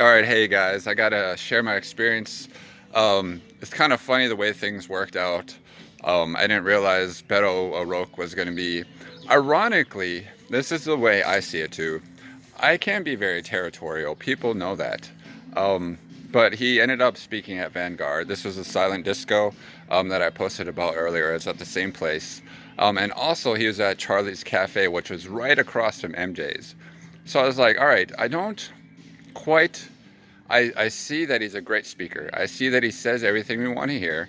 All right, hey guys, I gotta share my experience. It's kind of funny the way things worked out. I didn't realize Beto O'Rourke was going to be. Ironically, this is the way I see it too. I can be very territorial. People know that. Um, but he ended up speaking at Vanguard. This was a silent disco that I posted about earlier. It's at the same place. And also, he was at Charlie's Cafe, which was right across from MJ's. So I was like, all right, I don't quite I see that he's a great speaker. I see that he says everything we want to hear.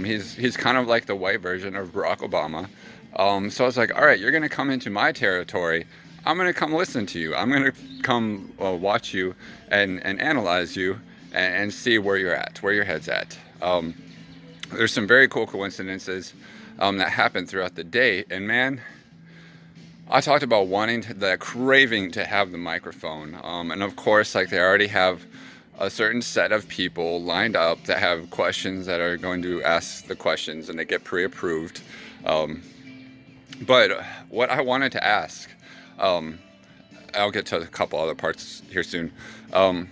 He's kind of like the white version of Barack Obama. So I was like, all right, you're going to come into my territory. I'm going to come listen to you. I'm going to come watch you and analyze you and see where you're at, where your head's at. There's some very cool coincidences that happen throughout the day. And man, I talked about the craving to have the microphone. And of course, like they already have a certain set of people lined up that have questions that are going to ask the questions and they get pre-approved. Um, but what I wanted to ask, um, I'll get to a couple other parts here soon. Um,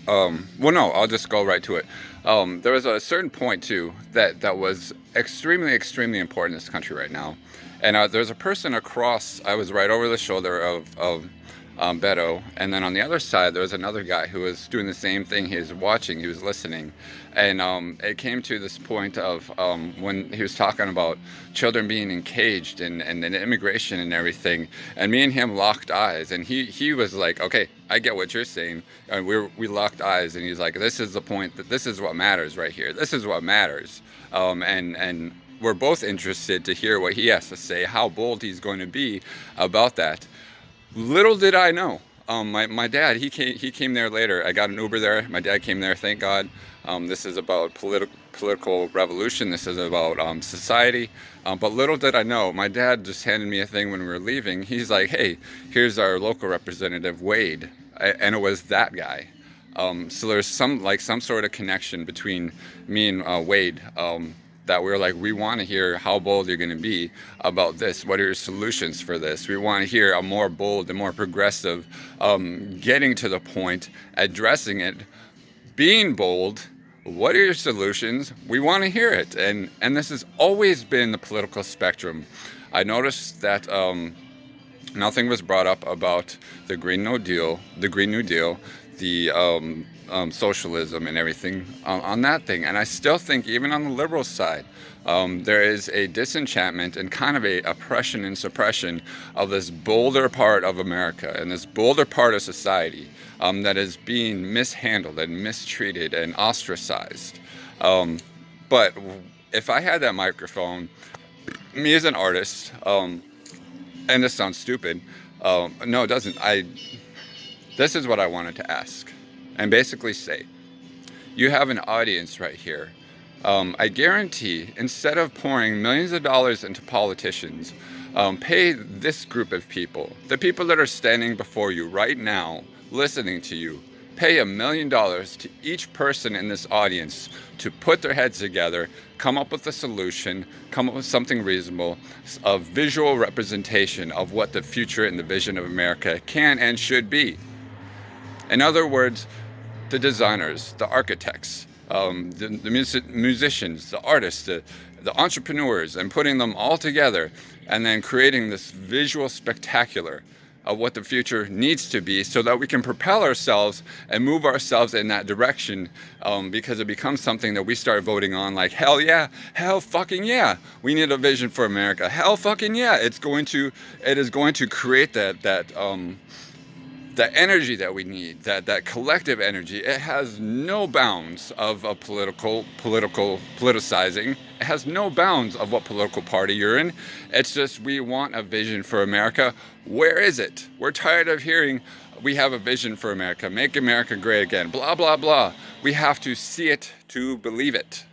well, no, I'll just go right to it. There was a certain point too that was extremely important in this country right now, and there's a person across. I was right over the shoulder of Beto, and then on the other side there was another guy who was doing the same thing. He was watching, he was listening, and it came to this point of when he was talking about children being encaged and immigration and everything, and me and him locked eyes, and he was like, okay, I get what you're saying, and we locked eyes, and he's like, this is the point, that this is what matters right here, this is what matters, and we're both interested to hear what he has to say, how bold he's going to be about that. Little did I know. My dad, he came there later. I got an Uber there. My dad came there, thank God. This is about political revolution. This is about society. But little did I know, my dad just handed me a thing when we were leaving. He's like, hey, here's our local representative, Wade. And it was that guy. So there's some sort of connection between me and Wade. That we're like, we want to hear how bold you're going to be about this. What are your solutions for this? We want to hear a more bold and more progressive, getting to the point, addressing it, being bold. What are your solutions? We want to hear it. And this has always been the political spectrum. I noticed that nothing was brought up about the Green New Deal, the socialism and everything on that thing. And I still think, even on the liberal side, there is a disenchantment and kind of a oppression and suppression of this bolder part of America and this bolder part of society that is being mishandled and mistreated and ostracized. But if I had that microphone, me as an artist, and this sounds stupid, no, it doesn't. This is what I wanted to ask and basically say. You have an audience right here. I guarantee, instead of pouring millions of dollars into politicians, pay this group of people, the people that are standing before you right now, listening to you, pay $1 million to each person in this audience to put their heads together, come up with a solution, come up with something reasonable, a visual representation of what the future and the vision of America can and should be. In other words, the designers, the architects, the musicians, the artists, the entrepreneurs, and putting them all together and then creating this visual spectacular of what the future needs to be so that we can propel ourselves and move ourselves in that direction, because it becomes something that we start voting on like, hell yeah, hell fucking yeah, we need a vision for America, hell fucking yeah, it is going to create that energy that we need, that collective energy. It has no bounds of a politicizing. It has no bounds of what political party you're in. It's just, we want a vision for America. Where is it? We're tired of hearing we have a vision for America, make America great again, blah, blah, blah. We have to see it to believe it.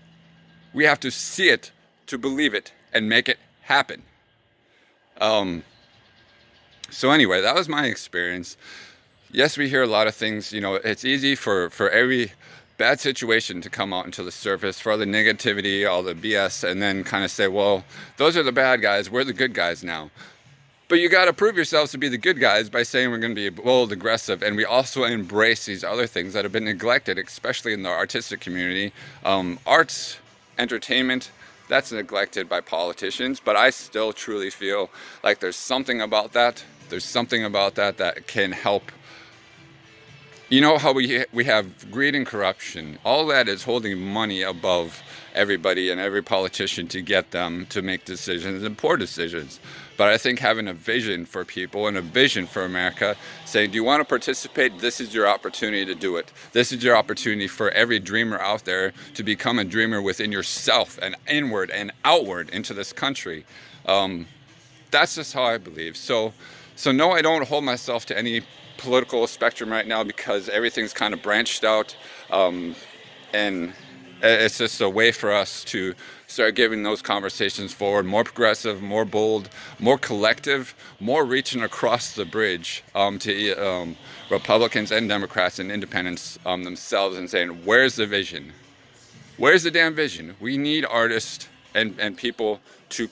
We have to see it to believe it and make it happen. So anyway, that was my experience. Yes, we hear a lot of things. You know, it's easy for every bad situation to come out into the surface, for all the negativity, all the BS, and then kind of say, well, those are the bad guys, we're the good guys now. But you got to prove yourselves to be the good guys by saying we're going to be bold, aggressive, and we also embrace these other things that have been neglected, especially in the artistic community. Arts, entertainment, that's neglected by politicians, but I still truly feel like there's something about that. There's something about that that can help. You know how we have greed and corruption. All that is holding money above everybody and every politician to get them to make decisions and poor decisions. But I think having a vision for people and a vision for America, saying, do you want to participate? This is your opportunity to do it. This is your opportunity for every dreamer out there to become a dreamer within yourself and inward and outward into this country. That's just how I believe. So no, I don't hold myself to any political spectrum right now because everything's kind of branched out, and it's just a way for us to start giving those conversations forward, more progressive, more bold, more collective, more reaching across the bridge to Republicans and Democrats and independents themselves and saying, where's the vision? Where's the damn vision? We need artists and people to